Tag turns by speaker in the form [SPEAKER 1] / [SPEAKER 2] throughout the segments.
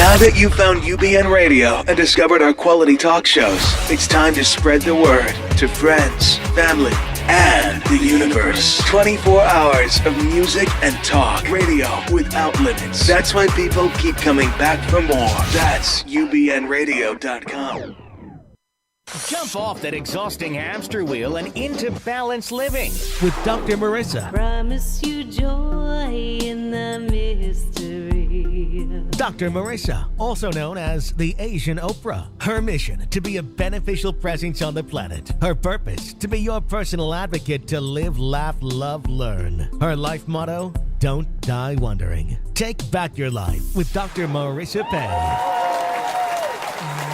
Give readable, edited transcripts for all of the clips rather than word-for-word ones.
[SPEAKER 1] Now that you've found UBN Radio and discovered our quality talk shows, it's time to spread the word to friends, family, and the universe. 24 hours of music and talk. Radio without limits. That's why people keep coming back for more. That's UBNradio.com.
[SPEAKER 2] Jump off that exhausting hamster wheel and into balanced living with Dr. Marissa.
[SPEAKER 3] Promise you joy in the mystery.
[SPEAKER 2] Dr. Marissa, also known as the Asian Oprah. Her mission, to be a beneficial presence on the planet. Her purpose, to be your personal advocate to live, laugh, love, learn. Her life motto, don't die wondering. Take back your life with Dr. Marissa Pei.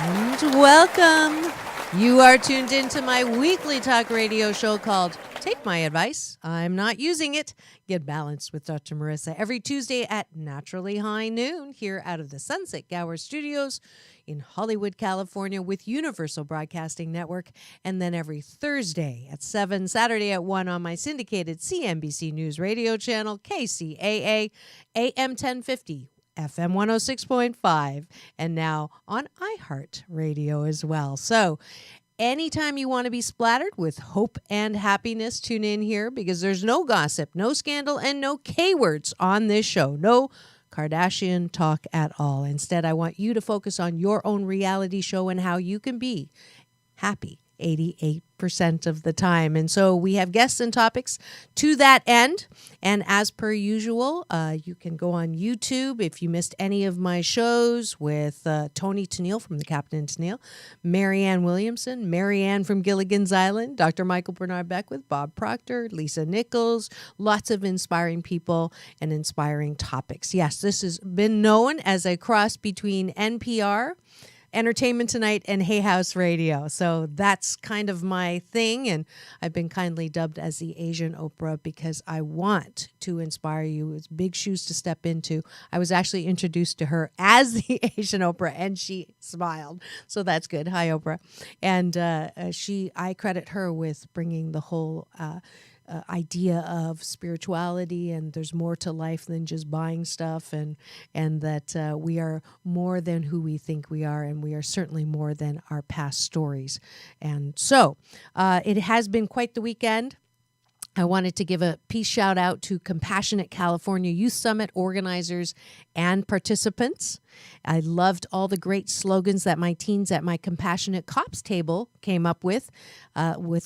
[SPEAKER 4] And welcome. You are tuned into my weekly talk radio show called Take My Advice. I'm not using it. Get balanced with Dr. Marissa every Tuesday at naturally high noon here out of the Sunset Gower Studios in Hollywood, California with Universal Broadcasting Network. And then every Thursday at 7, Saturday at 1 on my syndicated CNBC News radio channel, KCAA, AM 1050. FM 106.5, and now on iHeart Radio as well. So anytime you want to be splattered with hope and happiness, tune in here because there's no gossip, no scandal, and no K-words on this show. No Kardashian talk at all. Instead, I want you to focus on your own reality show and how you can be happy 88% of the time. And so we have guests and topics to that end. And as per usual, you can go on YouTube if you missed any of my shows with Tony Tennille from the Captain Tennille, Marianne Williamson, Marianne from Gilligan's Island, Dr. Michael Bernard Beckwith, Bob Proctor, Lisa Nichols, lots of inspiring people and inspiring topics. Yes, this has been known as a cross between NPR, Entertainment Tonight, and Hay House Radio. So that's kind of my thing, and I've been kindly dubbed as the Asian Oprah because I want to inspire you. It's big shoes to step into. I was actually introduced to her as the Asian Oprah, and she smiled. So that's good. Hi, Oprah. And I credit her with bringing the whole idea of spirituality, and there's more to life than just buying stuff, and that we are more than who we think we are, and we are certainly more than our past stories. And so it has been quite the weekend. I wanted to give a peace shout out to Compassionate California Youth Summit organizers and participants. I loved all the great slogans that my teens at my Compassionate Cops table came up with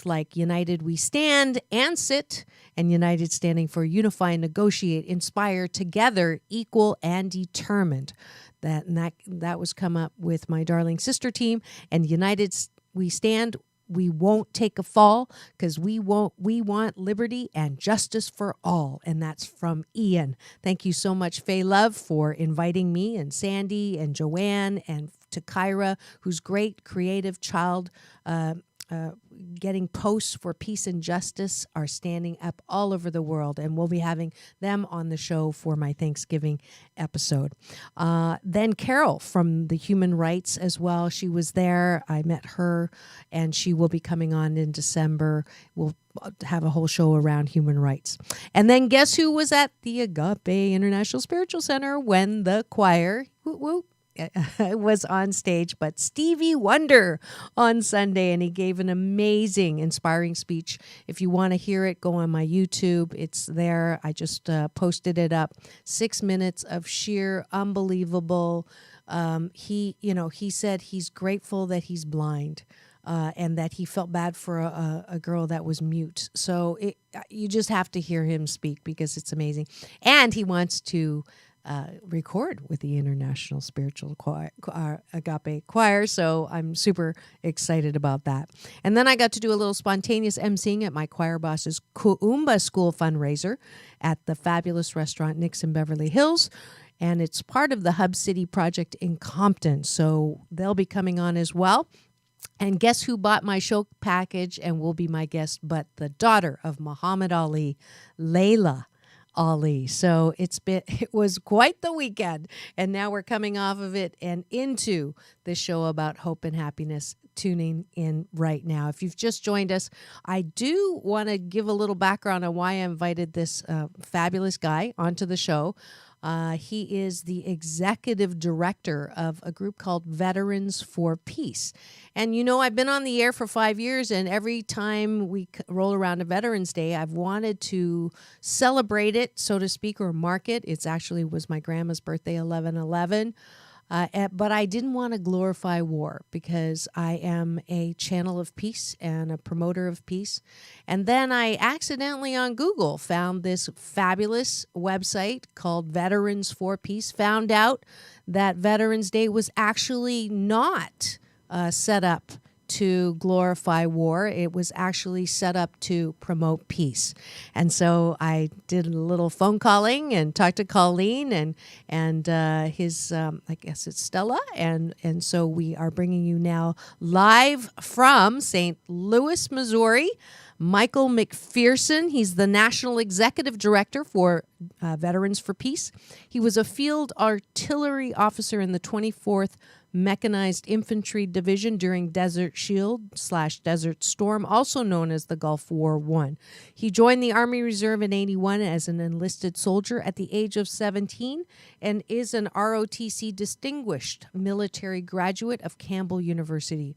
[SPEAKER 4] like United We Stand and Sit, and United standing for Unify, Negotiate, Inspire, Together, Equal, and Determined. That was come up with my darling sister team, and United We Stand. We won't take a fall because we want liberty and justice for all. And that's from Ian. Thank you so much, Faye Love, for inviting me, and Sandy and Joanne, and to Kyra, who's great creative child getting posts for peace and justice are standing up all over the world, and we'll be having them on the show for my Thanksgiving episode. Then Carol from the Human Rights as well. She was there. I met her, and she will be coming on in December. We'll have a whole show around human rights. And then guess who was at the Agape International Spiritual Center when the choir was on stage, but Stevie Wonder on Sunday, and he gave an amazing, inspiring speech. If you want to hear it, go on my YouTube. It's there. I just posted it up. 6 minutes of sheer unbelievable. He said he's grateful that he's blind. And that he felt bad for a girl that was mute. So you just have to hear him speak because it's amazing. And he wants to record with the International Spiritual Choir, Agape Choir, so I'm super excited about that. And then I got to do a little spontaneous emceeing at my choir boss's Kuumba School fundraiser at the fabulous restaurant Nick's in Beverly Hills, and it's part of the Hub City project in Compton, so they'll be coming on as well. And guess who bought my show package and will be my guest but the daughter of Muhammad Ali, Layla Ali. So it was quite the weekend, and now we're coming off of it and into the show about hope and happiness, tuning in right now. If you've just joined us, I do want to give a little background on why I invited this fabulous guy onto the show. He is the executive director of a group called Veterans for Peace. And, I've been on the air for 5 years, and every time we roll around to Veterans Day, I've wanted to celebrate it, so to speak, or mark it. It's actually was my grandma's birthday, 11/11. But I didn't want to glorify war because I am a channel of peace and a promoter of peace. And then I accidentally on Google found this fabulous website called Veterans for Peace, found out that Veterans Day was actually not set up to glorify war. It was actually set up to promote peace. And so I did a little phone calling and talked to Colleen and his, I guess it's Stella. And so we are bringing you now live from St. Louis, Missouri, Michael McPhearson. He's the National Executive Director for Veterans for Peace. He was a field artillery officer in the 24th Mechanized Infantry Division during Desert Shield/Desert Storm, also known as the Gulf War I. He joined the Army Reserve in 81 as an enlisted soldier at the age of 17 and is an ROTC Distinguished Military Graduate of Campbell University.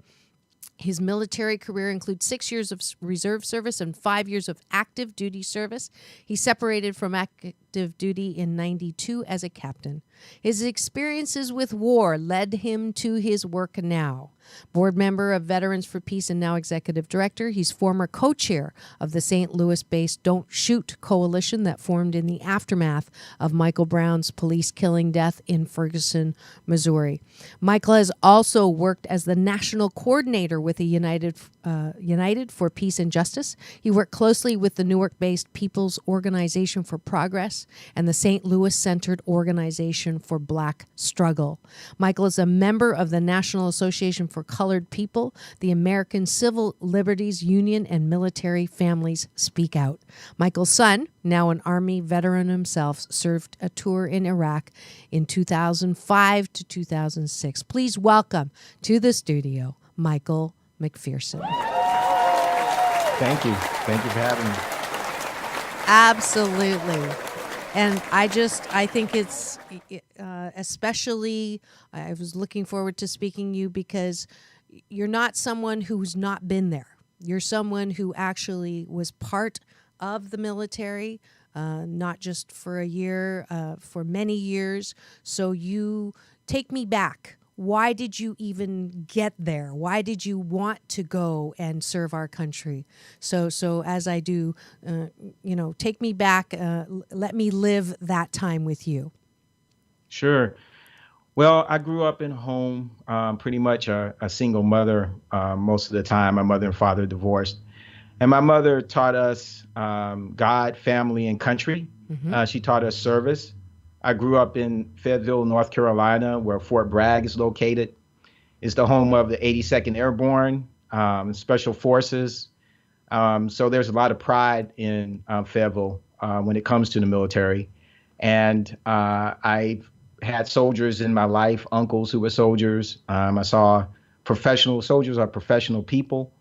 [SPEAKER 4] His military career includes 6 years of reserve service and 5 years of active duty service. He separated from active duty in 92 as a captain. His experiences with war led him to his work now. Board member of Veterans for Peace and now executive director, he's former co-chair of the St. Louis-based Don't Shoot coalition that formed in the aftermath of Michael Brown's police killing death in Ferguson, Missouri. Michael has also worked as the national coordinator with the United for Peace and Justice. He worked closely with the Newark-based People's Organization for Progress and the St. Louis-centered Organization for Black Struggle. Michael is a member of the National Association for Colored People, the American Civil Liberties Union, and Military Families Speak Out. Michael's son, now an Army veteran himself, served a tour in Iraq in 2005 to 2006. Please welcome to the studio, Michael McPhearson.
[SPEAKER 5] Thank you. Thank you for having me.
[SPEAKER 4] Absolutely. And I think it's especially, I was looking forward to speaking to you because you're not someone who's not been there. You're someone who actually was part of the military, not just for a year, for many years. So you take me back. Why did you even get there? Why did you want to go and serve our country? So as I do, take me back. Let me live that time with you.
[SPEAKER 5] Sure. Well, I grew up in a home, pretty much a single mother most of the time. My mother and father divorced. And my mother taught us God, family, and country. Mm-hmm. She taught us service. I grew up in Fayetteville, North Carolina, where Fort Bragg is located. It's the home of the 82nd Airborne Special Forces. So there's a lot of pride in Fayetteville when it comes to the military. And I've had soldiers in my life, uncles who were soldiers. I saw professional soldiers are professional people.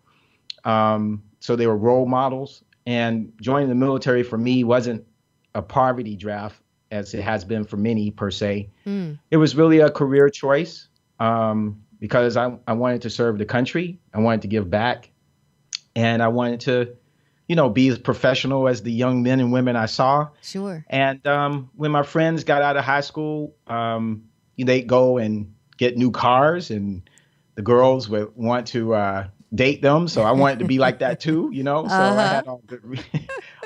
[SPEAKER 5] So they were role models. And joining the military for me wasn't a poverty draft, as it has been for many per se. It was really a career choice because I wanted to serve the country. I wanted to give back. And I wanted to, be as professional as the young men and women I saw.
[SPEAKER 4] Sure.
[SPEAKER 5] And when my friends got out of high school, they'd go and get new cars and the girls would want to date them. So I wanted to be like that too, So I had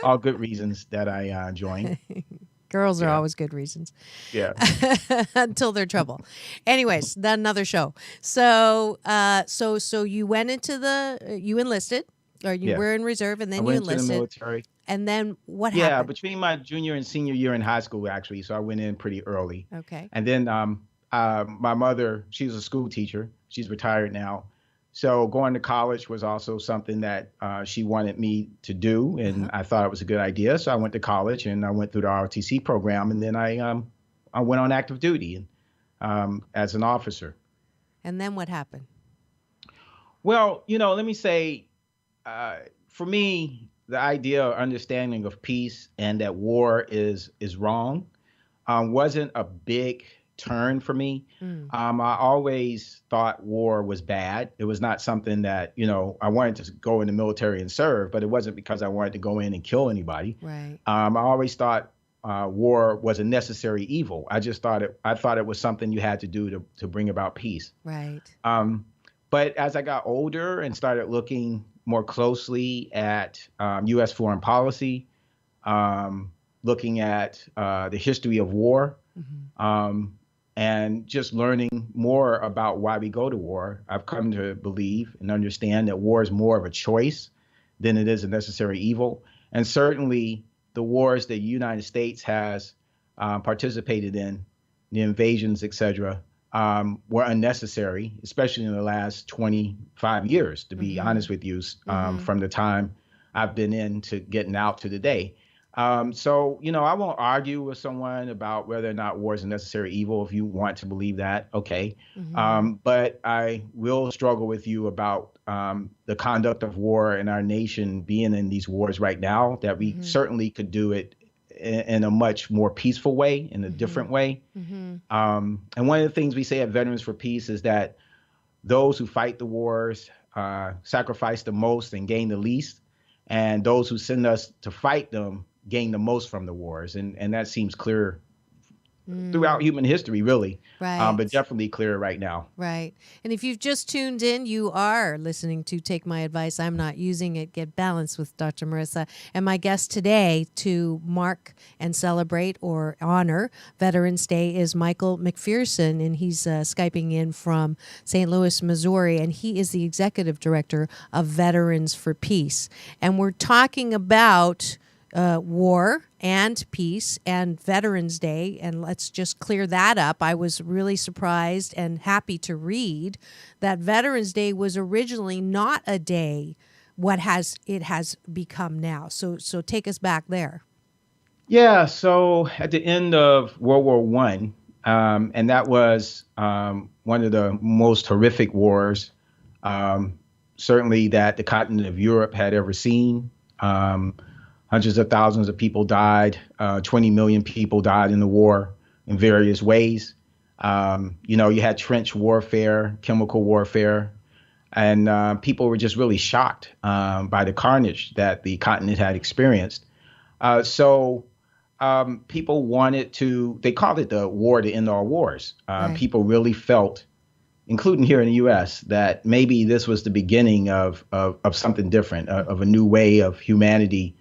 [SPEAKER 5] all good reasons that I joined.
[SPEAKER 4] Girls are always good reasons.
[SPEAKER 5] Yeah.
[SPEAKER 4] Until they're trouble. Anyways, another show. So you went into you enlisted, or you were in reserve, and then you enlisted.
[SPEAKER 5] To the military.
[SPEAKER 4] And then what happened?
[SPEAKER 5] Yeah, between my junior and senior year in high school, actually. So I went in pretty early.
[SPEAKER 4] Okay.
[SPEAKER 5] And then my mother, she was a school teacher. She's retired now. So going to college was also something that she wanted me to do, and I thought it was a good idea. So I went to college, and I went through the ROTC program, and then I went on active duty as an officer.
[SPEAKER 4] And then what happened?
[SPEAKER 5] Well, let me say, for me, the idea or understanding of peace and that war is wrong wasn't a big turn for me. I always thought war was bad. It was not something that, I wanted to go in the military and serve, but it wasn't because I wanted to go in and kill anybody.
[SPEAKER 4] Right.
[SPEAKER 5] I always thought war was a necessary evil. I thought it was something you had to do to bring about peace.
[SPEAKER 4] Right.
[SPEAKER 5] But as I got older and started looking more closely at U.S. foreign policy, looking at the history of war, and just learning more about why we go to war, I've come to believe and understand that war is more of a choice than it is a necessary evil. And certainly the wars that the United States has participated in, the invasions, et cetera, were unnecessary, especially in the last 25 years, to be honest with you, from the time I've been in to getting out to today. So, I won't argue with someone about whether or not war is a necessary evil. If you want to believe that, okay. But I will struggle with you about the conduct of war in our nation being in these wars right now, that we certainly could do it in a much more peaceful way, in a different way. And one of the things we say at Veterans for Peace is that those who fight the wars sacrifice the most and gain the least, and those who send us to fight them gain the most from the wars. And that seems clear throughout human history, really.
[SPEAKER 4] Right.
[SPEAKER 5] But definitely clear right now.
[SPEAKER 4] Right. And if you've just tuned in, you are listening to Take My Advice, I'm Not Using It, Get Balanced with Dr. Marissa. And my guest today to mark and celebrate or honor Veterans Day is Michael McPhearson, and he's Skyping in from St. Louis, Missouri, and he is the executive director of Veterans for Peace. And we're talking about war and peace and Veterans Day, and let's just clear that up. I was really surprised and happy to read that Veterans Day was originally not a day it has become now. So take us back there.
[SPEAKER 5] Yeah, so at the end of World War I, and that was one of the most horrific wars, certainly that the continent of Europe had ever seen. Hundreds of thousands of people died. 20 million people died in the war in various ways. You had trench warfare, chemical warfare, and people were just really shocked by the carnage that the continent had experienced. So people wanted they called it the war to end all wars.
[SPEAKER 4] Right.
[SPEAKER 5] People really felt, including here in the U.S., that maybe this was the beginning of something different, of a new way of humanity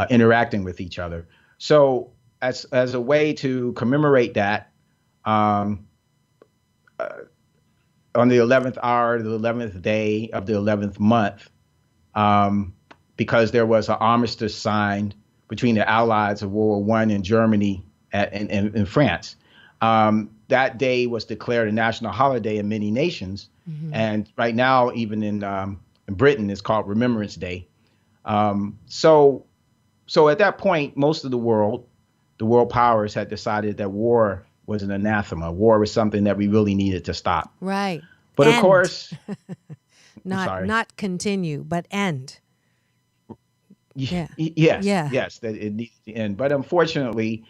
[SPEAKER 5] interacting with each other. So as a way to commemorate that, on the 11th hour, the 11th day of the 11th month, because there was an armistice signed between the Allies of World War I and Germany in France. That day was declared a national holiday in many nations. And right now, even in Britain, it's called Remembrance Day. So at that point, most of the world powers had decided that war was an anathema. War was something that we really needed to stop.
[SPEAKER 4] Right.
[SPEAKER 5] But
[SPEAKER 4] End.
[SPEAKER 5] Of course,
[SPEAKER 4] not continue, but end.
[SPEAKER 5] Yes, that it needs to end. But unfortunately,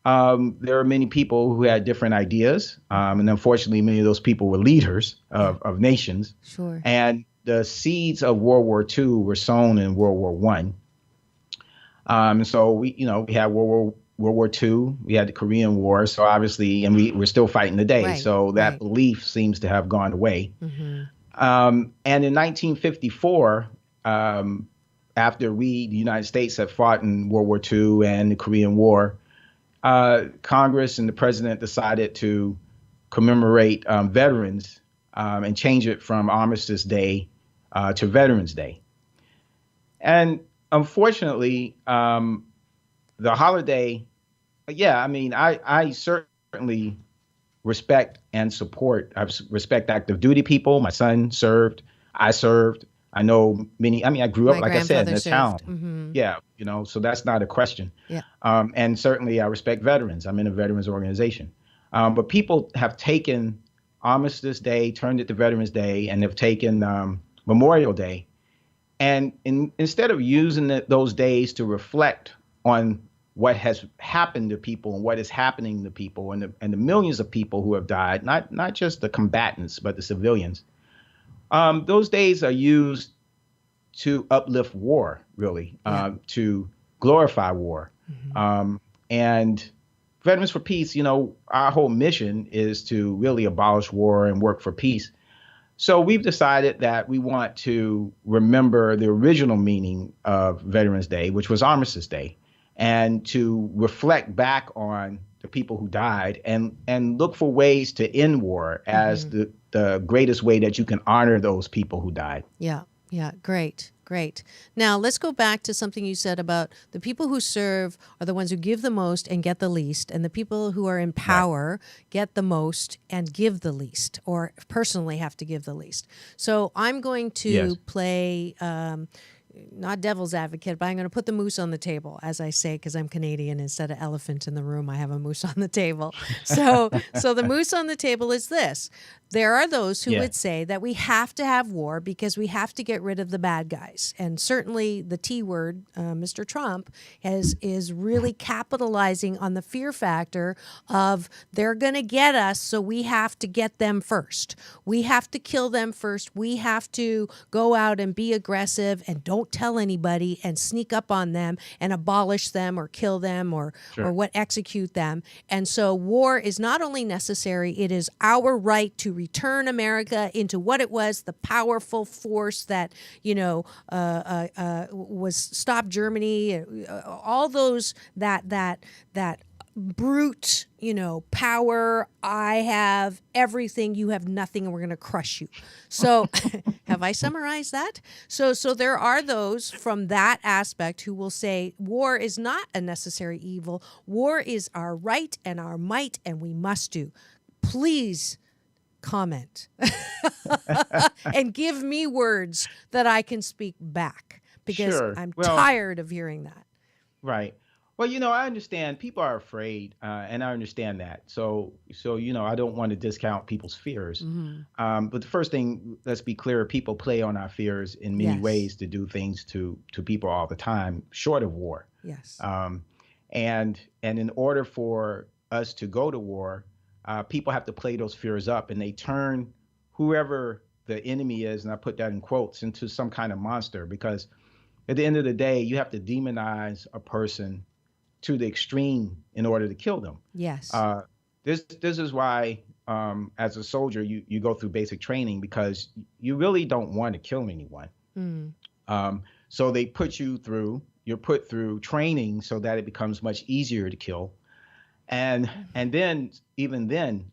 [SPEAKER 5] there are many people who had different ideas. And unfortunately, many of those people were leaders of nations.
[SPEAKER 4] Sure.
[SPEAKER 5] And the seeds of World War II were sown in World War I. So we had World War II, we had the Korean War. So obviously, and we're still fighting today.
[SPEAKER 4] Right,
[SPEAKER 5] so that belief seems to have gone away. And in 1954, after the United States had fought in World War II and the Korean War, Congress and the president decided to commemorate veterans and change it from Armistice Day to Veterans Day. And unfortunately, the holiday, I certainly respect and support. I respect active duty people. My son served. I served. I know many. I grew up, like I said, in a town. Yeah, so that's not a question.
[SPEAKER 4] Yeah.
[SPEAKER 5] And certainly I respect veterans. I'm in a veterans organization. But people have taken Armistice Day, turned it to Veterans Day, and have taken Memorial Day. And instead of using those days to reflect on what has happened to people and what is happening to people and the millions of people who have died, not just the combatants, but the civilians. Those days are used to uplift war, really, to glorify war. And Veterans for Peace, our whole mission is to really abolish war and work for peace. So we've decided that we want to remember the original meaning of Veterans Day, which was Armistice Day, and to reflect back on the people who died and look for ways to end war as the greatest way that you can honor those people who died.
[SPEAKER 4] Yeah. Great. Now let's go back to something you said about the people who serve are the ones who give the most and get the least, and the people who are in power get the most and give the least, or personally have to give the least. So I'm going to play, not devil's advocate, but I'm going to put the moose on the table, as I say, because I'm Canadian. Instead of elephant in the room, I have a moose on the table. So the moose on the table is this. There are those who would say that we have to have war because we have to get rid of the bad guys. And certainly the T word, Mr. Trump, is really capitalizing on the fear factor of they're going to get us, so we have to get them first. We have to kill them first. We have to go out and be aggressive and don't tell anybody and sneak up on them and abolish them or kill them or execute them. And so war is not only necessary, it is our right to return America into what it was, the powerful force that, was stopped Germany, all those that brute, power. I have everything, you have nothing, and we're going to crush you. So have I summarized that? So there are those from that aspect who will say war is not a necessary evil. War is our right and our might, and we must do. Please comment and give me words that I can speak back, because I'm tired of hearing that. Right.
[SPEAKER 5] Well, I understand people are afraid, and I understand that. So I don't want to discount people's fears. But the first thing, let's be clear, people play on our fears in many ways to do things to people all the time, short of war.
[SPEAKER 4] Yes.
[SPEAKER 5] And in order for us to go to war, people have to play those fears up, and they turn whoever the enemy is, and I put that in quotes, into some kind of monster, because at the end of the day, you have to demonize a person to the extreme in order to kill them.
[SPEAKER 4] Yes.
[SPEAKER 5] This is why, as a soldier, you go through basic training, because you really don't want to kill anyone. So they you're put through training so that it becomes much easier to kill. And then, even then,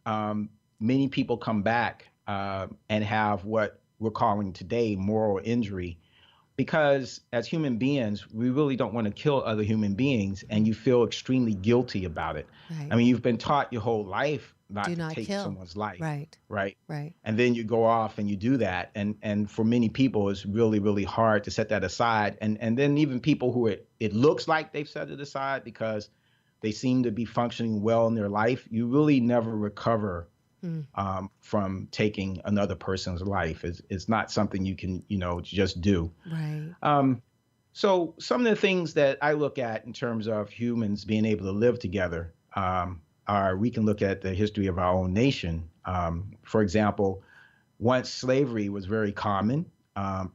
[SPEAKER 5] many people come back and have what we're calling today moral injury, because as human beings, we really don't want to kill other human beings, and you feel extremely guilty about it.
[SPEAKER 4] Right.
[SPEAKER 5] I mean, you've been taught your whole life not
[SPEAKER 4] Do
[SPEAKER 5] to
[SPEAKER 4] not
[SPEAKER 5] take
[SPEAKER 4] kill.
[SPEAKER 5] someone's life.
[SPEAKER 4] Right.
[SPEAKER 5] And then you go off and you do that. And for many people, it's really, really hard to set that aside. And then even people who it looks like they've set it aside because they seem to be functioning well in their life, you really never recover from taking another person's life. It's not something you can, just do.
[SPEAKER 4] Right.
[SPEAKER 5] So some of the things that I look at in terms of humans being able to live together are, we can look at the history of our own nation. For example, once slavery was very common,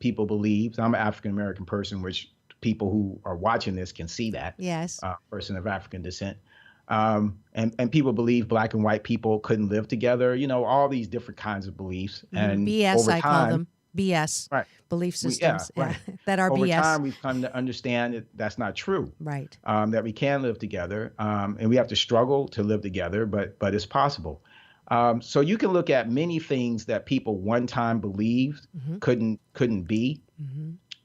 [SPEAKER 5] people believed, I'm an African-American person, which people who are watching this can see that.
[SPEAKER 4] Yes.
[SPEAKER 5] Person of African descent. And people believe black and white people couldn't live together, all these different kinds of beliefs. And
[SPEAKER 4] BS,
[SPEAKER 5] over
[SPEAKER 4] I
[SPEAKER 5] time,
[SPEAKER 4] call them. BS.
[SPEAKER 5] Right.
[SPEAKER 4] Belief systems that are
[SPEAKER 5] over
[SPEAKER 4] BS.
[SPEAKER 5] Over time, we've come to understand that that's not true.
[SPEAKER 4] Right.
[SPEAKER 5] That we can live together, and we have to struggle to live together, but it's possible. So you can look at many things that people one time believed couldn't be,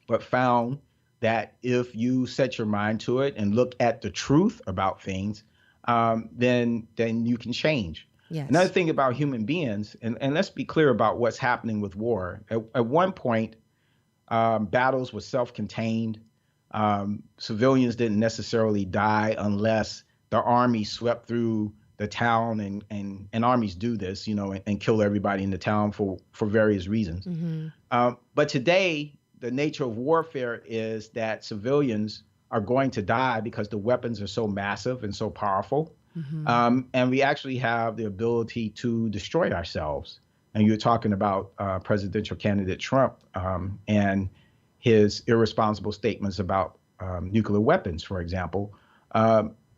[SPEAKER 5] but found that if you set your mind to it and look at the truth about things, then you can change.
[SPEAKER 4] Yes.
[SPEAKER 5] Another thing about human beings, and let's be clear about what's happening with war. At one point, battles were self-contained. Civilians didn't necessarily die unless the army swept through the town, and armies do this, and kill everybody in the town for various reasons. But today, the nature of warfare is that civilians are going to die because the weapons are so massive and so powerful. And we actually have the ability to destroy ourselves. And you're talking about presidential candidate Trump and his irresponsible statements about nuclear weapons, for example.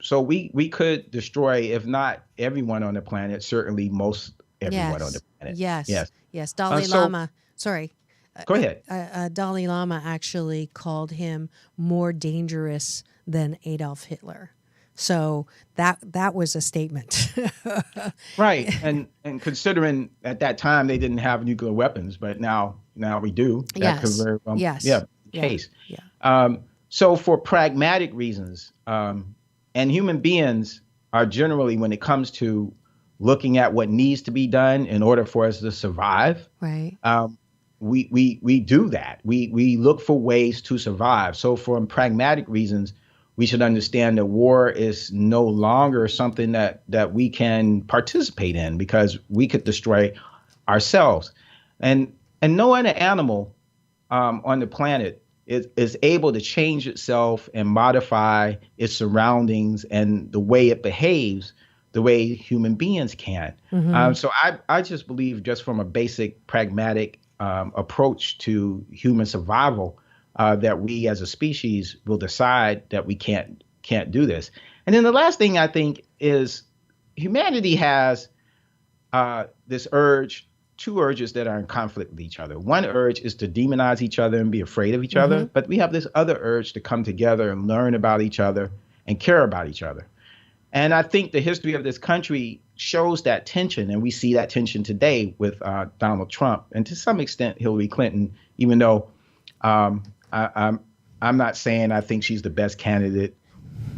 [SPEAKER 5] So we could destroy, if not everyone on the planet, certainly most everyone on the planet.
[SPEAKER 4] Yes. Dalai Lama. Sorry.
[SPEAKER 5] Go ahead.
[SPEAKER 4] Dalai Lama actually called him more dangerous than Adolf Hitler. So that was a statement.
[SPEAKER 5] Right. And considering at that time they didn't have nuclear weapons, but now we do. That could very well, case. So for pragmatic reasons, and human beings are generally, when it comes to looking at what needs to be done in order for us to survive,
[SPEAKER 4] right.
[SPEAKER 5] We do that. We look for ways to survive. So for pragmatic reasons, we should understand that war is no longer something that we can participate in, because we could destroy ourselves. And no other animal on the planet is able to change itself and modify its surroundings and the way it behaves the way human beings can. So I just believe, just from a basic pragmatic approach to human survival, that we as a species will decide that we can't do this. And then the last thing I think is humanity has this urge, two urges that are in conflict with each other. One urge is to demonize each other and be afraid of each other, but we have this other urge to come together and learn about each other and care about each other. And I think the history of this country shows that tension, and we see that tension today with Donald Trump and to some extent Hillary Clinton, even though I'm not saying I think she's the best candidate.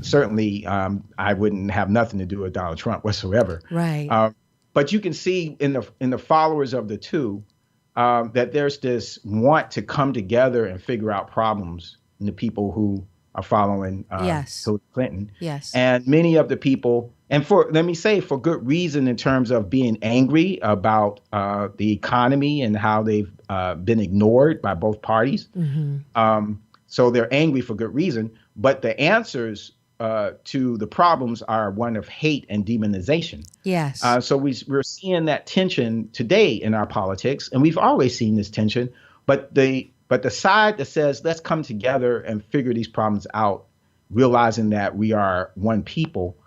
[SPEAKER 5] Certainly, I wouldn't have nothing to do with Donald Trump whatsoever.
[SPEAKER 4] Right.
[SPEAKER 5] But you can see in the followers of the two that there's this want to come together and figure out problems in the people who are following Hillary Clinton.
[SPEAKER 4] Yes.
[SPEAKER 5] And many of the people, and for good reason, in terms of being angry about the economy and how they've been ignored by both parties. So they're angry for good reason, but the answers to the problems are one of hate and demonization.
[SPEAKER 4] Yes.
[SPEAKER 5] So we're seeing that tension today in our politics, and we've always seen this tension, but the side that says, let's come together and figure these problems out, realizing that we are one people,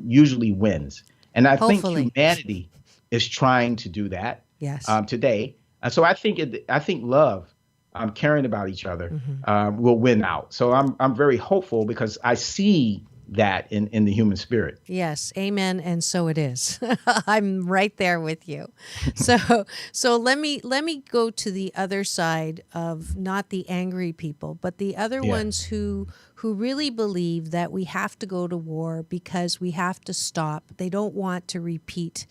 [SPEAKER 5] usually wins. And I think humanity is trying to do that today. So I think love, caring about each other, will win out. So I'm very hopeful, because I see that in the human spirit.
[SPEAKER 4] Yes, amen, and so it is. I'm right there with you. So let me go to the other side of not the angry people, but the other ones who really believe that we have to go to war because we have to stop. They don't want to repeat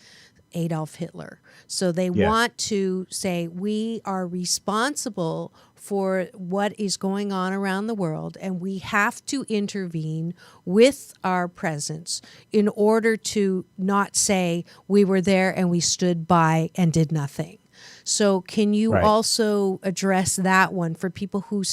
[SPEAKER 4] Adolf Hitler. So they want to say we are responsible for what is going on around the world, and we have to intervene with our presence in order to not say we were there and we stood by and did nothing. So can you also address that one for people who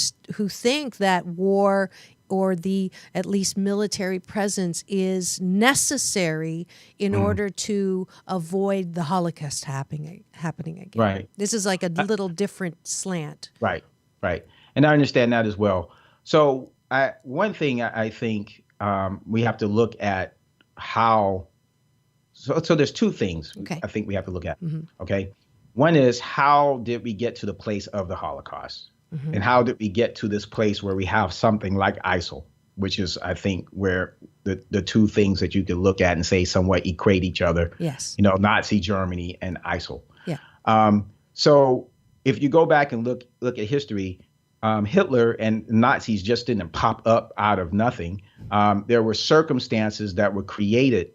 [SPEAKER 4] think that war or the at least military presence is necessary in order to avoid the Holocaust happening again?
[SPEAKER 5] Right.
[SPEAKER 4] This is like a little different slant.
[SPEAKER 5] Right. And I understand that as well. So one thing I think we have to look at how. So there's two things I think we have to look at. Okay. One is, how did we get to the place of the Holocaust? And how did we get to this place where we have something like ISIL, which is, I think, where the two things that you can look at and say somewhat equate each other.
[SPEAKER 4] Yes.
[SPEAKER 5] Nazi Germany and ISIL.
[SPEAKER 4] Yeah.
[SPEAKER 5] So if you go back and look at history, Hitler and Nazis just didn't pop up out of nothing. There were circumstances that were created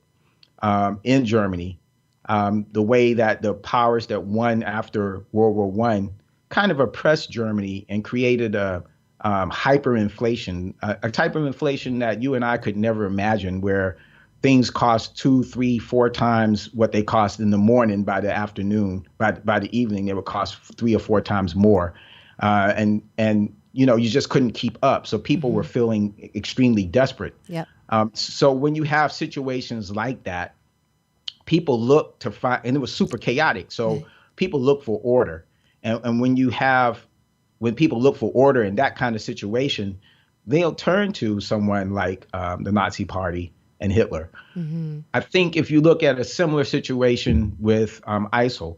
[SPEAKER 5] in Germany, the way that the powers that won after World War I kind of oppressed Germany and created a hyperinflation, a type of inflation that you and I could never imagine, where things cost 2, 3, 4 times what they cost in the morning. By the afternoon, by the evening, they would cost 3 or 4 times more. And you just couldn't keep up. So people were feeling extremely desperate.
[SPEAKER 4] Yep.
[SPEAKER 5] So when you have situations like that, people look to find, and it was super chaotic. So people look for order. And when people look for order in that kind of situation, they'll turn to someone like the Nazi Party and Hitler. I think if you look at a similar situation with ISIL,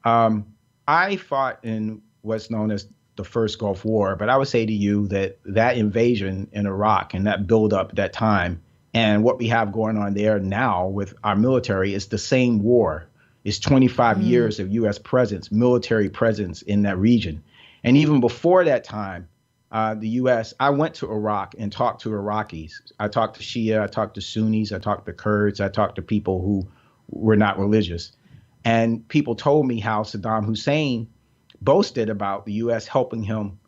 [SPEAKER 5] I fought in what's known as the first Gulf War, but I would say to you that invasion in Iraq and that buildup at that time and what we have going on there now with our military is the same war. It's 25 years of U.S. presence, military presence in that region. And even before that time, the U.S., I went to Iraq and talked to Iraqis. I talked to Shia, I talked to Sunnis, I talked to Kurds, I talked to people who were not religious. And people told me how Saddam Hussein boasted about the U.S. helping him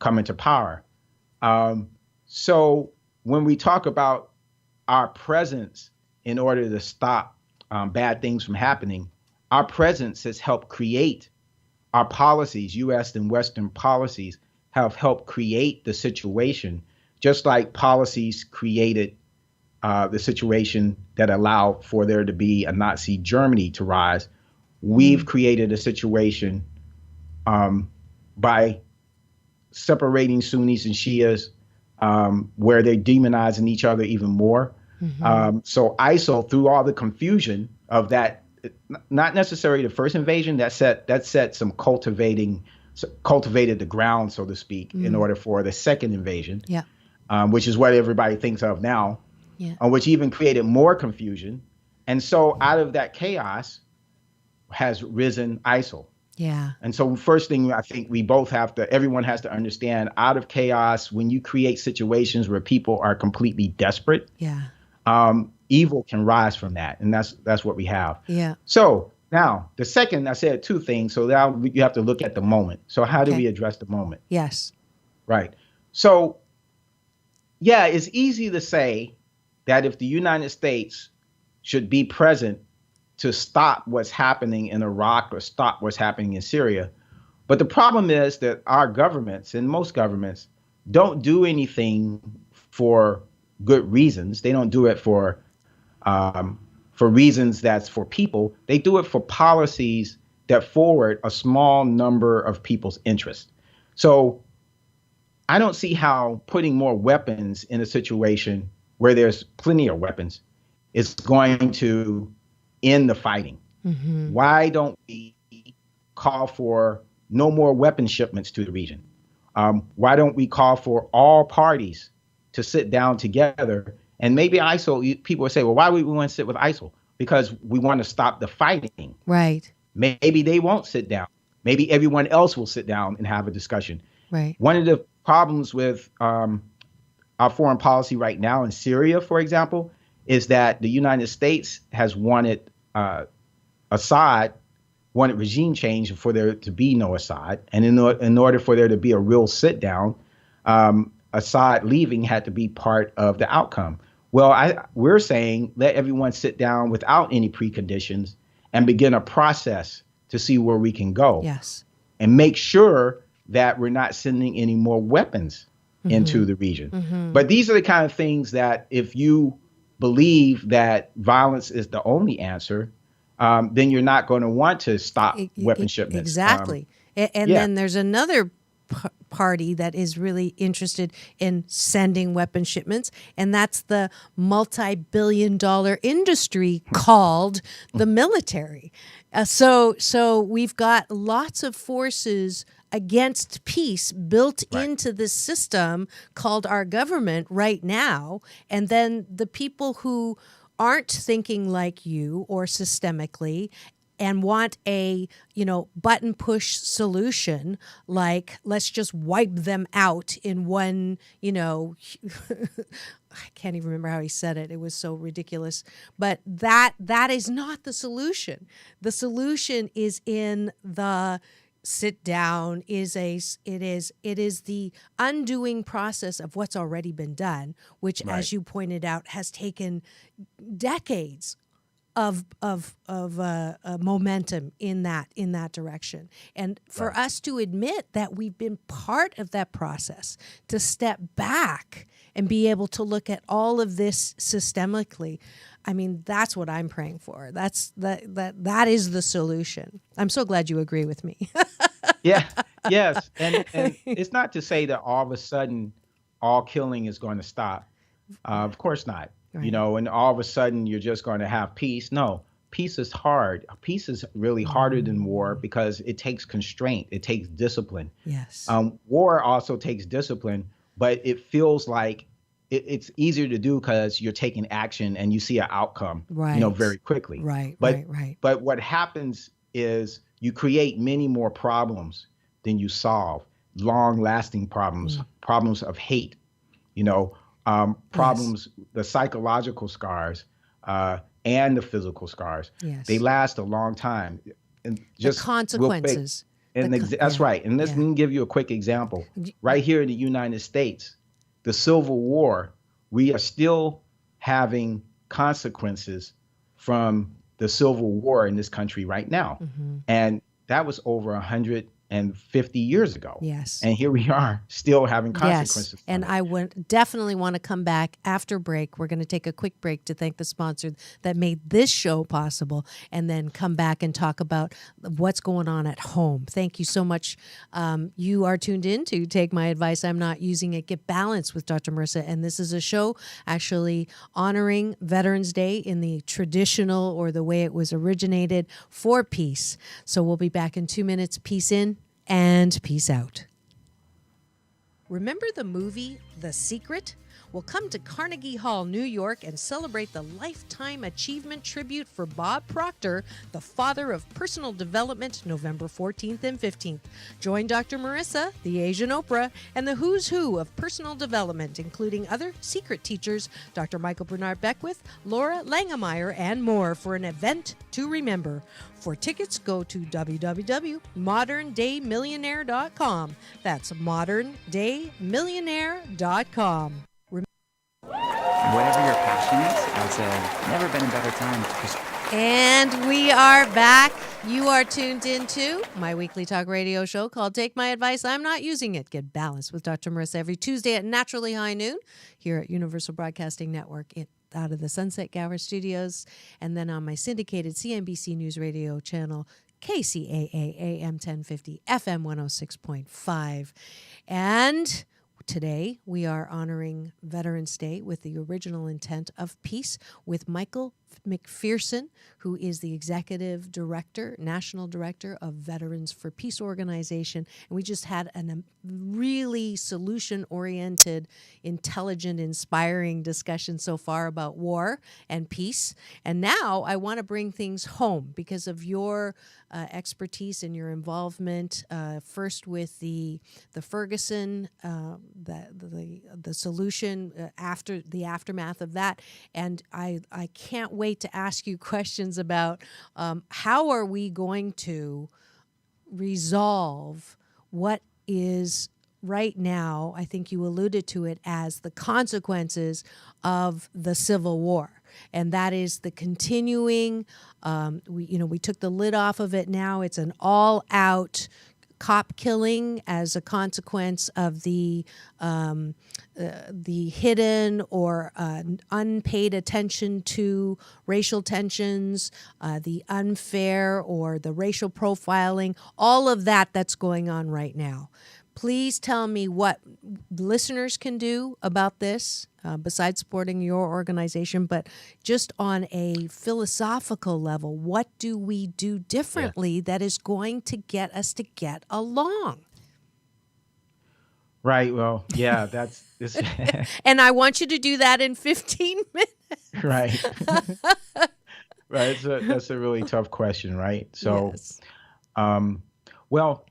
[SPEAKER 5] come into power. So when we talk about our presence in order to stop bad things from happening, our presence has helped create our policies. U.S. and Western policies have helped create the situation, just like policies created the situation that allowed for there to be a Nazi Germany to rise. We've created a situation by separating Sunnis and Shias, where they're demonizing each other even more. So ISIL, through all the confusion of that, not necessarily the first invasion, that set some cultivated the ground, so to speak, in order for the second invasion, which is what everybody thinks of now, which even created more confusion. And so out of that chaos has risen ISIL.
[SPEAKER 4] Yeah.
[SPEAKER 5] And so first thing I think everyone has to understand, out of chaos, when you create situations where people are completely desperate, evil can rise from that. And that's what we have.
[SPEAKER 4] Yeah.
[SPEAKER 5] So now the second, I said two things. So now you have to look at the moment. So how do we address the moment?
[SPEAKER 4] Yes.
[SPEAKER 5] Right. So yeah, it's easy to say that if the United States should be present to stop what's happening in Iraq or stop what's happening in Syria. But the problem is that our governments, and most governments, don't do anything for good reasons. They don't do it for reasons that's for people. They do it for policies that forward a small number of people's interests. So I don't see how putting more weapons in a situation where there's plenty of weapons is going to end the fighting. Why don't we call for no more weapon shipments to the region? Why don't we call for all parties to sit down together? And maybe ISIL, people would say, well, why would we want to sit with ISIL? Because we want to stop the fighting.
[SPEAKER 4] Right.
[SPEAKER 5] Maybe they won't sit down. Maybe everyone else will sit down and have a discussion.
[SPEAKER 4] Right.
[SPEAKER 5] One of the problems with our foreign policy right now in Syria, for example, is that the United States has wanted Assad, wanted regime change for there to be no Assad. And in order for there to be a real sit down, Assad leaving had to be part of the outcome. Well, we're saying let everyone sit down without any preconditions and begin a process to see where we can go.
[SPEAKER 4] Yes.
[SPEAKER 5] And make sure that we're not sending any more weapons into the region. But these are the kind of things that if you believe that violence is the only answer, then you're not going to want to stop weapon shipments.
[SPEAKER 4] Exactly. And then there's another party that is really interested in sending weapon shipments, and that's the multi-billion-dollar industry called the military. So we've got lots of forces against peace built into this system called our government right now. And then the people who aren't thinking like you or systemically and want a, button push solution, like let's just wipe them out in one, I can't even remember how he said it. It was so ridiculous. But that is not the solution. The solution is in the sit down, it is the undoing process of what's already been done, which, as you pointed out, has taken decades of momentum in that direction, and for us to admit that we've been part of that process, to step back and be able to look at all of this systemically. I mean, that's what I'm praying for. That is the solution. I'm so glad you agree with me.
[SPEAKER 5] Yeah, yes. And it's not to say that all of a sudden all killing is going to stop. Of course not.
[SPEAKER 4] Right.
[SPEAKER 5] And all of a sudden you're just going to have peace. No, peace is hard. Peace is really harder than war because it takes constraint. It takes discipline.
[SPEAKER 4] Yes.
[SPEAKER 5] War also takes discipline, but it feels like it's easier to do because you're taking action and you see an outcome, very quickly.
[SPEAKER 4] Right.
[SPEAKER 5] But what happens is you create many more problems than you solve. Long-lasting problems, problems of hate, problems, the psychological scars and the physical scars.
[SPEAKER 4] Yes.
[SPEAKER 5] They last a long time. And just
[SPEAKER 4] the consequences.
[SPEAKER 5] That's right. And let me give you a quick example. Right here in the United States, the Civil War, we are still having consequences from the Civil War in this country right now.
[SPEAKER 4] Mm-hmm.
[SPEAKER 5] And that was over 150 years ago.
[SPEAKER 4] Yes.
[SPEAKER 5] And here we are still having consequences.
[SPEAKER 4] Yes. And I would definitely want to come back after break. We're going to take a quick break to thank the sponsor that made this show possible, and then come back and talk about what's going on at home. Thank you so much. You are tuned in to Take My Advice, I'm Not Using It, Get Balanced with Dr. Marissa. And this is a show actually honoring Veterans Day in the traditional, or the way it was originated, for peace. So we'll be back in 2 minutes. Peace in and peace out. Remember the movie The Secret? Well, come to Carnegie Hall, New York, and celebrate the Lifetime Achievement Tribute for Bob Proctor, the father of personal development, November 14th and 15th. Join Dr. Marissa, the Asian Oprah, and the who's who of personal development, including other secret teachers, Dr. Michael Bernard Beckwith, Laura Langemeyer, and more, for an event to remember. For tickets, go to www.moderndaymillionaire.com. That's moderndaymillionaire.com.
[SPEAKER 6] Whatever your passion is, it's never been a better time.
[SPEAKER 4] And we are back. You are tuned into my weekly talk radio show called Take My Advice, I'm Not Using It, Get Balanced with Dr. Marissa, every Tuesday at naturally high noon here at Universal Broadcasting Network out of the Sunset Gower Studios, and then on my syndicated CNBC News Radio channel, KCAA AM 1050, FM 106.5. And today, we are honoring Veterans Day with the original intent of peace with Michael McPhearson, who is the Executive Director, National Director of Veterans for Peace Organization. And we just had a really solution-oriented, intelligent, inspiring discussion so far about war and peace. And now I want to bring things home because of your expertise and your involvement, first with the Ferguson, the solution after the aftermath of that. And I can't wait to ask you questions about how are we going to resolve what is right now, I think you alluded to it as the consequences of the Civil War. And that is the continuing, we took the lid off of it now. It's an all-out cop killing as a consequence of the hidden or unpaid attention to racial tensions, the unfair or the racial profiling, all of that that's going on right now. Please tell me what listeners can do about this, besides supporting your organization, but just on a philosophical level, what do we do differently that is going to get us to get along?
[SPEAKER 5] Right. Well, yeah, that's this.
[SPEAKER 4] And I want you to do that in 15 minutes.
[SPEAKER 5] Right. Right. That's a really tough question, right? So,
[SPEAKER 4] yes.
[SPEAKER 5] Well,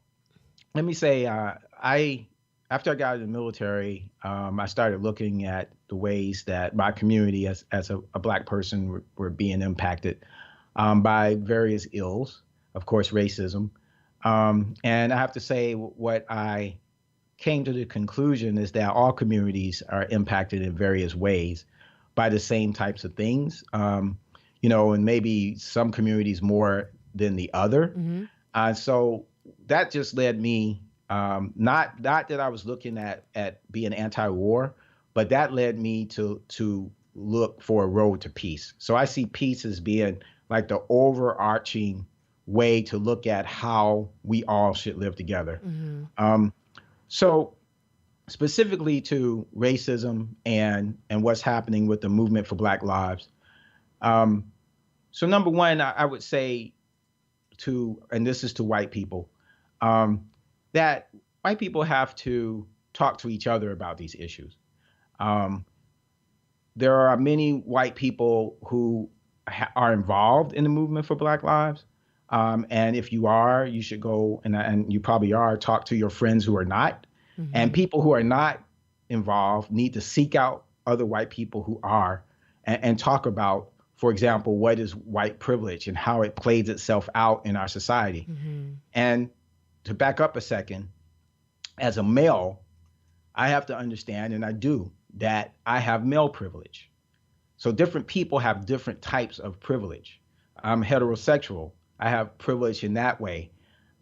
[SPEAKER 5] let me say, after I got out of the military, I started looking at the ways that my community as a Black person were being impacted by various ills, of course, racism. And I have to say what I came to the conclusion is that all communities are impacted in various ways by the same types of things. and maybe some communities more than the other. So that just led me, not that I was looking at being anti-war, but that led me to look for a road to peace. So I see peace as being like the overarching way to look at how we all should live together. So specifically to racism and what's happening with the movement for Black Lives. So number one, I would say and this is to white people, that white people have to talk to each other about these issues. There are many white people who are involved in the movement for Black Lives. And if you are, you should go, and you probably are, talk to your friends who are not. And people who are not involved need to seek out other white people who are and talk about, for example, what is white privilege and how it plays itself out in our society. And to back up a second, as a male, I have to understand, and I do, that I have male privilege. So different people have different types of privilege. I'm heterosexual. I have privilege in that way.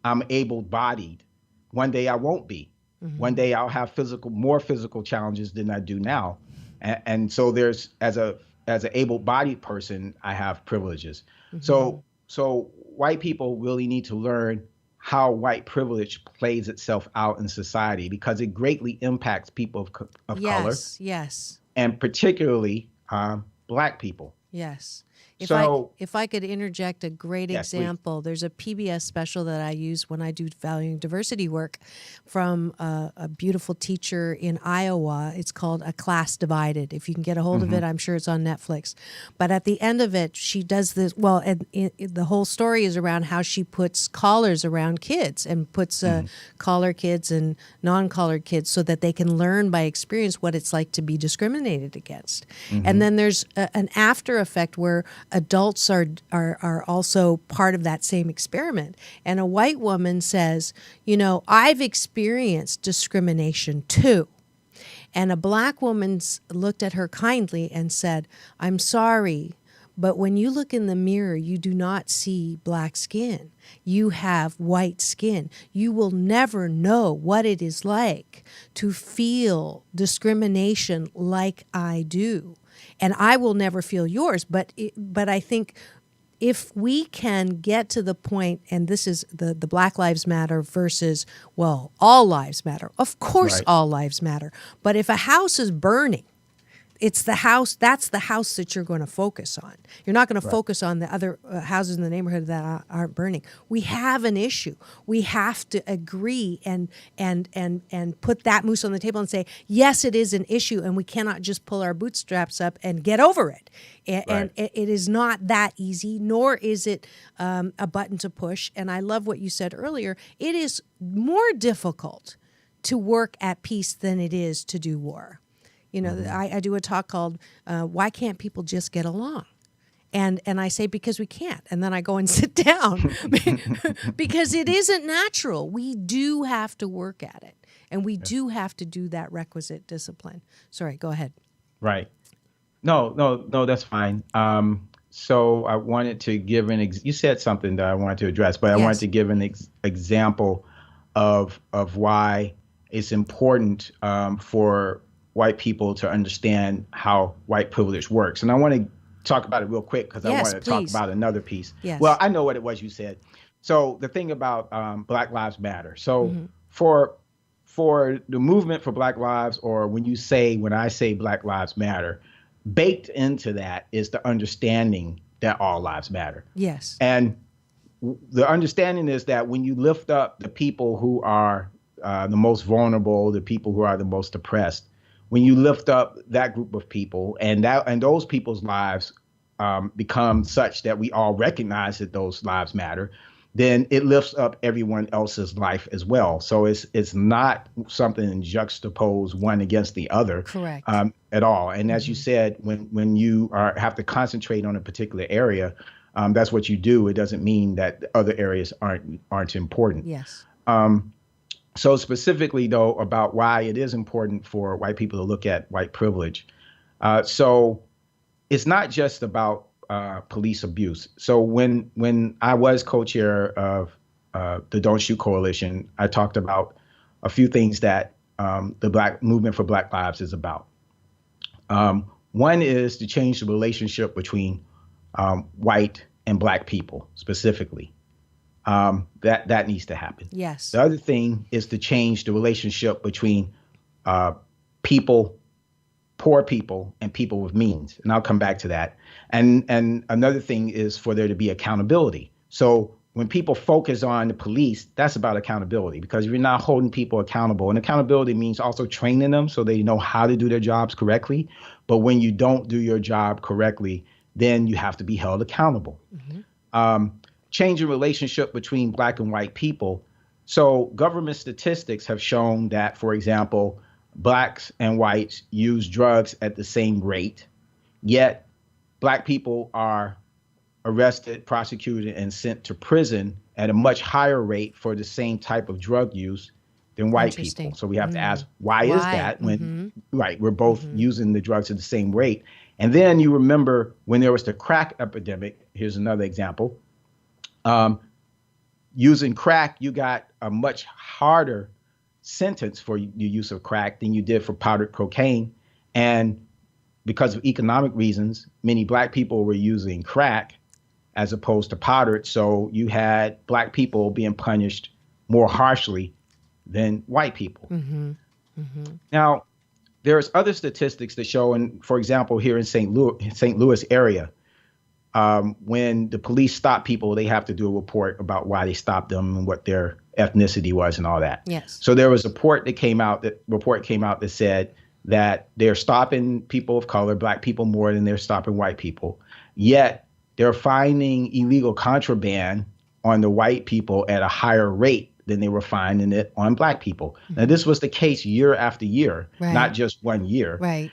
[SPEAKER 5] I'm able-bodied. One day I won't be. One day I'll have more physical challenges than I do now. And so there's, as an able-bodied person, I have privileges. So white people really need to learn how white privilege plays itself out in society, because it greatly impacts people of color.
[SPEAKER 4] Yes.
[SPEAKER 5] And particularly Black people.
[SPEAKER 4] Yes. If I could interject a great example,
[SPEAKER 5] please.
[SPEAKER 4] There's a PBS special that I use when I do valuing diversity work from a beautiful teacher in Iowa. It's called A Class Divided. If you can get a hold of it, I'm sure it's on Netflix. But at the end of it, she does this. Well, and the whole story is around how she puts collars around kids and puts collar kids and non-collared kids so that they can learn by experience what it's like to be discriminated against. And then there's an after effect where adults are also part of that same experiment. And a white woman says, I've experienced discrimination too. And a Black woman looked at her kindly and said, I'm sorry, but when you look in the mirror, you do not see black skin. You have white skin. You will never know what it is like to feel discrimination like I do. And I will never feel yours, but I think if we can get to the point, and this is the Black Lives Matter versus, all lives matter. Of course, all lives matter. But if a house is burning, it's the house, that's the house that you're going to focus on. You're not going to focus on the other houses in the neighborhood that aren't burning. We have an issue. We have to agree and put that moose on the table and say, yes, it is an issue, and we cannot just pull our bootstraps up and get over it. And it is not that easy, nor is it a button to push. And I love what you said earlier. It is more difficult to work at peace than it is to do war. I do a talk called Why Can't People Just Get Along? And I say, because we can't. And then I go and sit down because it isn't natural. We do have to work at it. And we do have to do that requisite discipline. Sorry, go ahead.
[SPEAKER 5] Right. No, that's fine. So I wanted to give you said something that I wanted to address, but I wanted to give an example of why it's important for white people to understand how white privilege works. And I want to talk about it real quick because I want to talk about another piece.
[SPEAKER 4] Yes.
[SPEAKER 5] Well, I know what it was you said. So the thing about Black Lives Matter. So for the movement for Black Lives, or when I say Black Lives Matter, baked into that is the understanding that all lives matter.
[SPEAKER 4] Yes.
[SPEAKER 5] And the understanding is that when you lift up the people who are the most vulnerable, the people who are the most oppressed, when you lift up that group of people and those people's lives become such that we all recognize that those lives matter, then it lifts up everyone else's life as well. So it's not something juxtaposed one against the other.
[SPEAKER 4] Correct.
[SPEAKER 5] At all. And as you said, when you have to concentrate on a particular area, that's what you do. It doesn't mean that other areas aren't important.
[SPEAKER 4] Yes.
[SPEAKER 5] So specifically, though, about why it is important for white people to look at white privilege. So it's not just about police abuse. So when I was co-chair of the Don't Shoot Coalition, I talked about a few things that the Black movement for Black Lives is about. One is to change the relationship between white and Black people specifically. That needs to happen.
[SPEAKER 4] Yes.
[SPEAKER 5] The other thing is to change the relationship between people, poor people, and people with means. And I'll come back to that. And another thing is for there to be accountability. So when people focus on the police, that's about accountability, because you're not holding people accountable. And accountability means also training them so they know how to do their jobs correctly. But when you don't do your job correctly, then you have to be held accountable. Change the relationship between Black and white people. So government statistics have shown that, for example, Blacks and whites use drugs at the same rate, yet Black people are arrested, prosecuted, and sent to prison at a much higher rate for the same type of drug use than white people. So we have to ask, why is that when, right, we're both using the drugs at the same rate? And then you remember when there was the crack epidemic, here's another example. Using crack, you got a much harder sentence for the use of crack than you did for powdered cocaine. And because of economic reasons, many Black people were using crack as opposed to powdered. So you had Black people being punished more harshly than white people. Now, there's other statistics that show, and for example, here in St. Louis area, when the police stop people, they have to do a report about why they stopped them and what their ethnicity was and all that.
[SPEAKER 4] Yes.
[SPEAKER 5] So there was a report that came out that said that they're stopping people of color, Black people, more than they're stopping white people. Yet they're finding illegal contraband on the white people at a higher rate than they were finding it on Black people. Now, this was the case year after year, not just 1 year.
[SPEAKER 4] Right.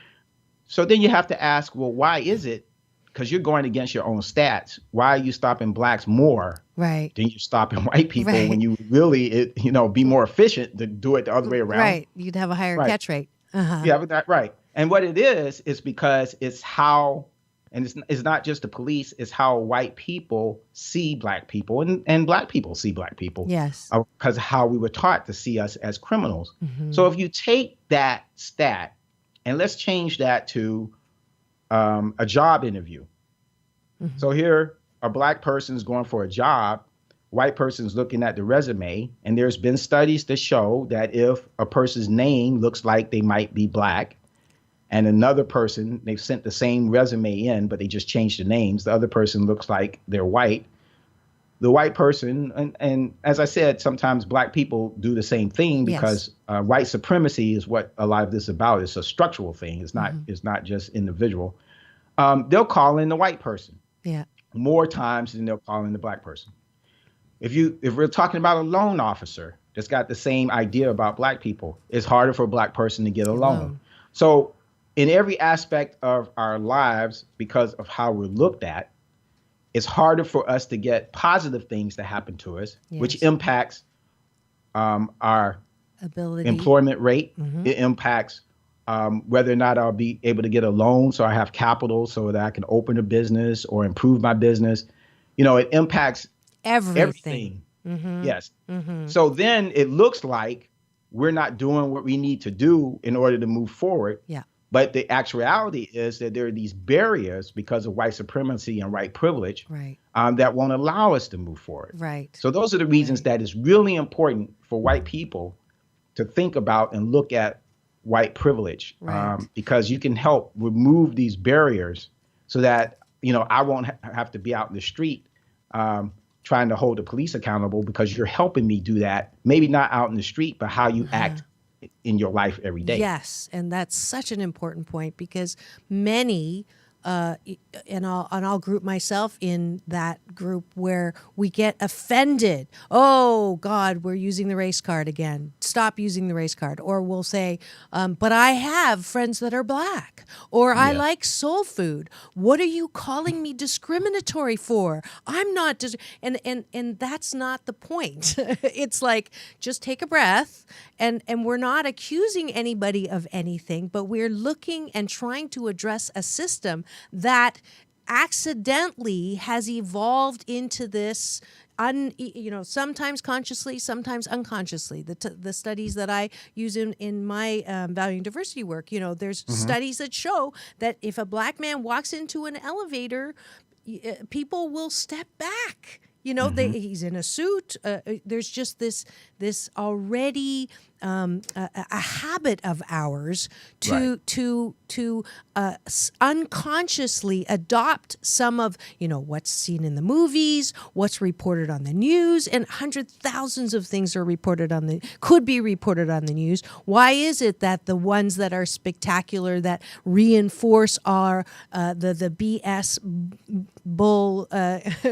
[SPEAKER 5] So then you have to ask, well, why is it? Because you're going against your own stats. Why are you stopping Blacks more than you're stopping white people when you really, be more efficient to do it the other way around?
[SPEAKER 4] Right. You'd have a higher catch rate.
[SPEAKER 5] Yeah, but right. And what it is because it's how, and it's not just the police, it's how white people see Black people and Black people see Black people.
[SPEAKER 4] Yes.
[SPEAKER 5] Because of how we were taught to see us as criminals. So if you take that stat and let's change that to a job interview. So here, a Black person's going for a job, white person's looking at the resume, and there's been studies that show that if a person's name looks like they might be Black, and another person, they've sent the same resume in, but they just changed the names, the other person looks like they're white, the white person, and as I said, sometimes Black people do the same thing because white supremacy is what a lot of this is about. It's a structural thing. It's not just individual. They'll call in the white person more times than they'll call in the Black person. If we're talking about a loan officer that's got the same idea about Black people, it's harder for a Black person to get a loan. So in every aspect of our lives, because of how we're looked at, it's harder for us to get positive things that happen to us, which impacts our
[SPEAKER 4] ability,
[SPEAKER 5] employment rate. It impacts whether or not I'll be able to get a loan so I have capital so that I can open a business or improve my business. It impacts everything. Yes. So then it looks like we're not doing what we need to do in order to move forward. But the actuality is that there are these barriers because of white supremacy and white privilege that won't allow us to move forward. So those are the reasons that it's really important for white people to think about and look at white privilege, because you can help remove these barriers so that, I won't have to be out in the street trying to hold the police accountable, because you're helping me do that. Maybe not out in the street, but how you act in your life every day.
[SPEAKER 4] Yes, and that's such an important point, because many, and I'll group myself in that group where we get offended. Oh God, we're using the race card again. Stop using the race card. Or we'll say, but I have friends that are Black, or I like soul food. What are you calling me discriminatory for? I'm not, and that's not the point. It's like, just take a breath, and we're not accusing anybody of anything, but we're looking and trying to address a system that accidentally has evolved into this. Sometimes consciously, sometimes unconsciously. The studies that I use in my value and diversity work, there's studies that show that if a black man walks into an elevator, people will step back. He's in a suit. There's just this already a habit of ours to unconsciously adopt some of what's seen in the movies, what's reported on the news, and thousands of things are could be reported on the news. Why is it that the ones that are spectacular, that reinforce our the BS bull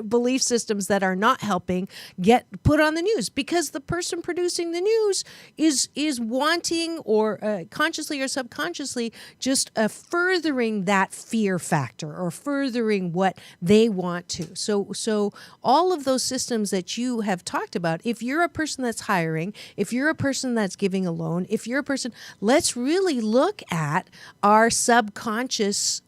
[SPEAKER 4] belief systems that are not helping get put on the news? Because the person producing the news is wanting, or consciously or subconsciously, just furthering that fear factor or furthering what they want to. So all of those systems that you have talked about, if you're a person that's hiring, if you're a person that's giving a loan, if you're a person, let's really look at our subconscious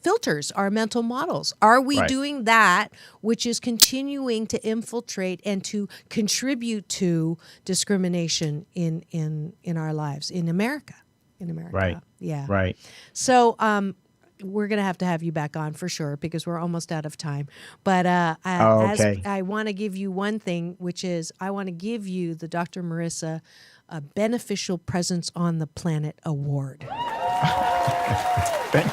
[SPEAKER 4] filters, our mental models. Are we doing that which is continuing to infiltrate and to contribute to discrimination in our lives in America?
[SPEAKER 5] Right.
[SPEAKER 4] Yeah.
[SPEAKER 5] Right.
[SPEAKER 4] So we're going to have you back on for sure, because we're almost out of time. But
[SPEAKER 5] okay.
[SPEAKER 4] I want to give you one thing, which is I want to give you the Dr. Marissa Beneficial Presence on the Planet Award.
[SPEAKER 5] Thank you.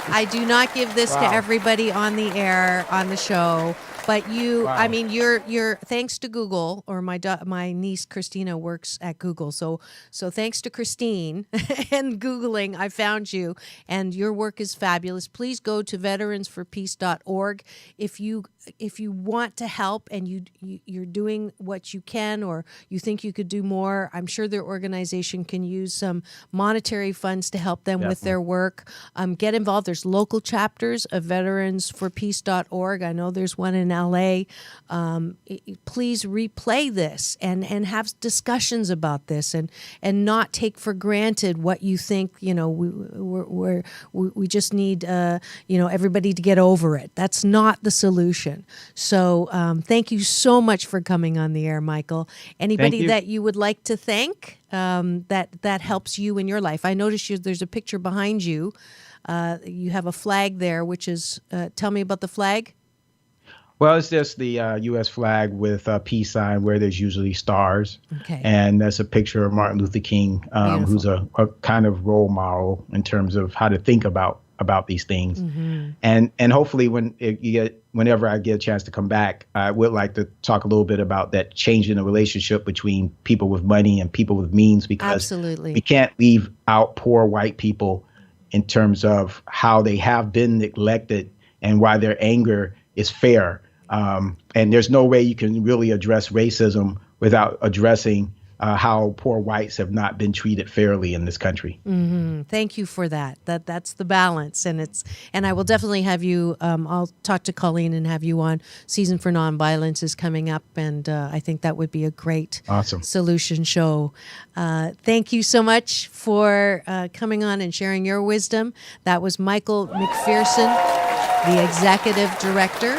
[SPEAKER 4] I do not give this to everybody on the air, on the show, but you, I mean, you're thanks to Google, or my niece Christina works at Google. So thanks to Christine and Googling, I found you, and your work is fabulous. Please go to veteransforpeace.org if you want to help and you're doing what you can, or you think you could do more. I'm sure their organization can use some monetary funds to help them with their work. Get involved. There's local chapters of veteransforpeace.org. I know there's one in LA. Please replay this and have discussions about this, and not take for granted what you think. We just need everybody to get over it. That's not the solution. So thank you so much for coming on the air, Michael. Anybody that you would like to thank that helps you in your life? I noticed there's a picture behind you. You have a flag there, which is, tell me about the flag.
[SPEAKER 5] Well, it's just the U.S. flag with a peace sign where there's usually stars.
[SPEAKER 4] Okay.
[SPEAKER 5] And that's a picture of Martin Luther King, who's a kind of role model in terms of how to think about these things. Mm-hmm. And hopefully whenever I get a chance to come back, I would like to talk a little bit about that change in the relationship between people with money and people with means, because
[SPEAKER 4] absolutely,
[SPEAKER 5] we can't leave out poor white people in terms of how they have been neglected and why their anger is fair. And there's no way you can really address racism without addressing how poor whites have not been treated fairly in this country.
[SPEAKER 4] Mm-hmm. Thank you for that. That's the balance, and I will definitely have you. I'll talk to Colleen and have you on. Season for Nonviolence is coming up, and I think that would be a great solution show. Thank you so much for coming on and sharing your wisdom. That was Michael McPhearson, the executive director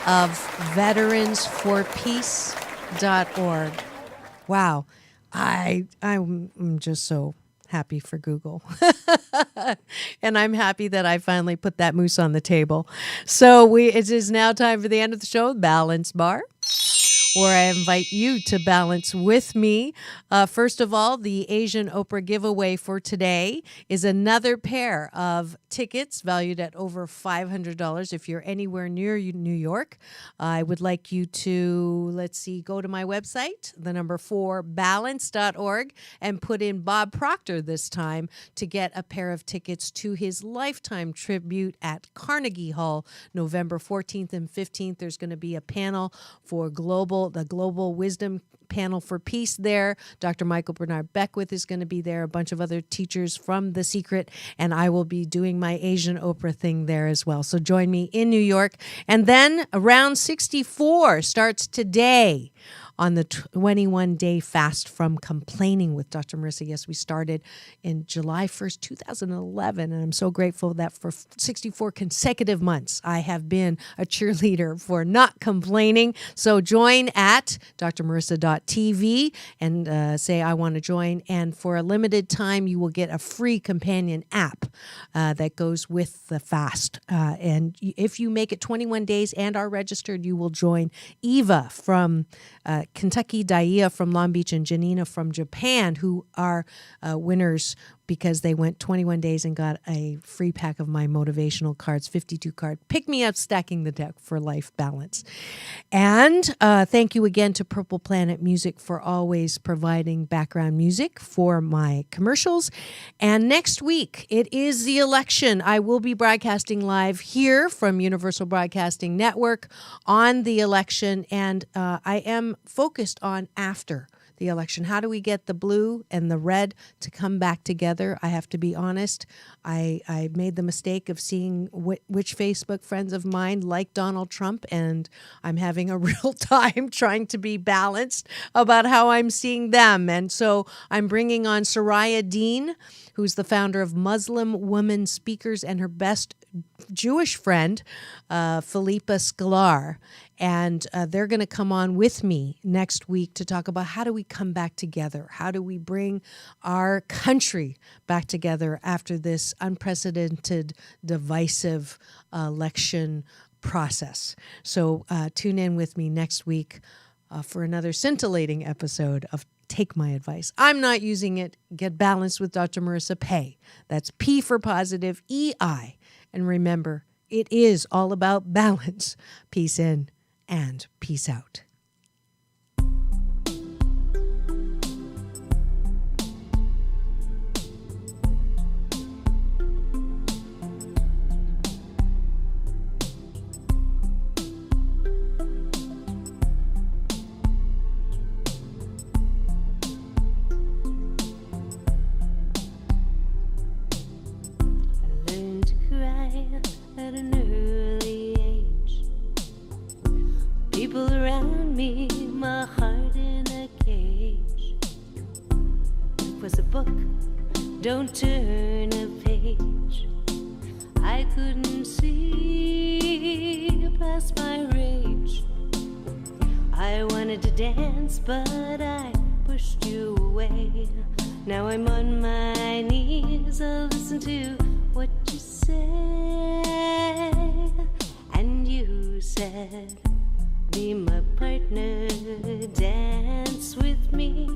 [SPEAKER 4] of veteransforpeace.org. Wow. I'm just so happy for Google. And I'm happy that I finally put that moose on the table. So it is now time for the end of the show, Balance Bar, where I invite you to balance with me. First of all, the Asian Oprah giveaway for today is another pair of tickets valued at over $500 if you're anywhere near New York. I would like you to, go to my website, the number 4, balance.org, and put in Bob Proctor this time to get a pair of tickets to his lifetime tribute at Carnegie Hall, November 14th and 15th. There's going to be a panel for the Global Wisdom Panel for Peace there. Dr. Michael Bernard Beckwith is going to be there, a bunch of other teachers from The Secret, and I will be doing my Asian Oprah thing there as well. So join me in New York. And then round 64 starts today on the 21-day fast from complaining with Dr. Marissa. Yes, we started in July 1st, 2011, and I'm so grateful that for 64 consecutive months, I have been a cheerleader for not complaining. So join at drmarissa.tv and say, I want to join. And for a limited time, you will get a free companion app that goes with the fast. And if you make it 21 days and are registered, you will join Eva from Kentucky, Daia from Long Beach, and Janina from Japan, who are winners because they went 21 days and got a free pack of my motivational cards, 52 card. Pick me up, stacking the deck for life balance. And thank you again to Purple Planet Music for always providing background music for my commercials. And next week, it is the election. I will be broadcasting live here from Universal Broadcasting Network on the election. And I am focused on after the election. How do we get the blue and the red to come back together? I have to be honest. I made the mistake of seeing which Facebook friends of mine like Donald Trump, and I'm having a real time trying to be balanced about how I'm seeing them. And so I'm bringing on Soraya Dean, who's the founder of Muslim Women Speakers, and her best Jewish friend, Philippa Sklar. And they're going to come on with me next week to talk about how do we come back together? How do we bring our country back together after this unprecedented, divisive election process? So tune in with me next week for another scintillating episode of Take My Advice. I'm not using it. Get balanced with Dr. Marissa Pay. That's P for positive, EI. And remember, it is all about balance. Peace in and peace out.
[SPEAKER 3] At an early age, people around me, my heart in a cage. It was a book, don't turn a page. I couldn't see past my rage. I wanted to dance, but I pushed you away. Now I'm on my knees, I'll listen to what you say. And you said, be my partner, dance with me.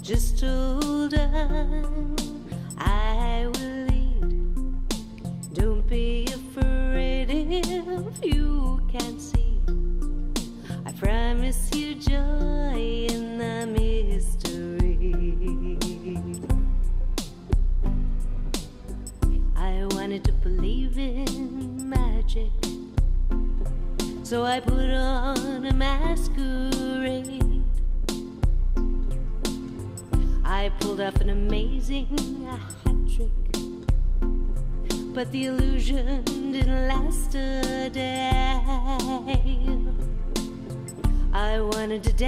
[SPEAKER 3] Just hold on, I will lead. Don't be afraid if you can't see. I promise you joy in the mystery. I wanted to believe in magic, so I put on a masquerade. I pulled off an amazing hat trick, but the illusion didn't last a day. I wanted to dance.